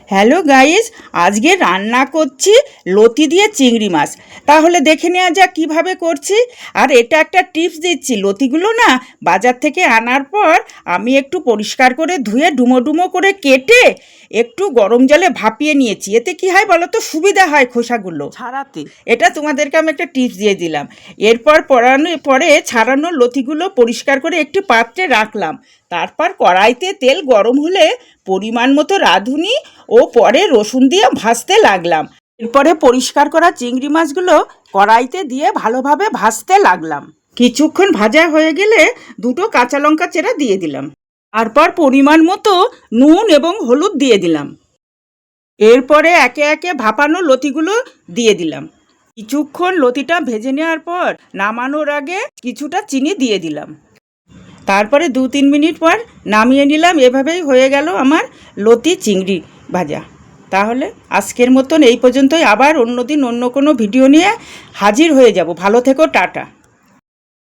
Hello guys, আজকে রান্না করছি লতি দিয়ে চিংড়ি মাছ। তাহলে দেখে নেওয়া যাক কীভাবে করছি। আর এটা একটা টিপস দিচ্ছি, লতিগুলো না বাজার থেকে আনার পর আমি একটু পরিষ্কার করে ধুয়ে ডুমো ডুমো করে কেটে একটু গরম জলে ভাপিয়ে নিয়েছি। এতে কি হয় বলো তো, সুবিধা হয় খোসাগুলো ছাড়াতে। এটা তোমাদেরকে আমি একটা টিপস দিয়ে দিলাম। এরপর পরে ছাড়ানো লতিগুলো পরিষ্কার করে একটি পাত্রে রাখলাম। তারপর কড়াইতে তেল গরম হলে পরিমাণ মতো রাঁধুনি ও পরে রসুন দিয়ে ভাজতে লাগলাম। এরপরে পরিষ্কার করা চিংড়ি মাছগুলো কড়াইতে দিয়ে ভালোভাবে ভাজতে লাগলাম। কিছুক্ষণ ভাজা হয়ে গেলে দুটো কাঁচা লঙ্কা চেরা দিয়ে দিলাম। তারপর পরিমাণ মতো নুন এবং হলুদ দিয়ে দিলাম। এরপরে একে একে ভাপানো লতিগুলো দিয়ে দিলাম। কিছুক্ষণ লতিটা ভেজে নেওয়ার পর নামানোর আগে কিছুটা চিনি দিয়ে দিলাম। তারপরে 2-3 মিনিট পর নামিয়ে নিলাম। এভাবেই হয়ে গেল আমার লতি চিংড়ি ভাজা। তাহলে আজকের মতন এই পর্যন্তই। আবার অন্য দিন অন্য কোনো ভিডিও নিয়ে হাজির হয়ে যাব। ভালো থেকো, টাটা।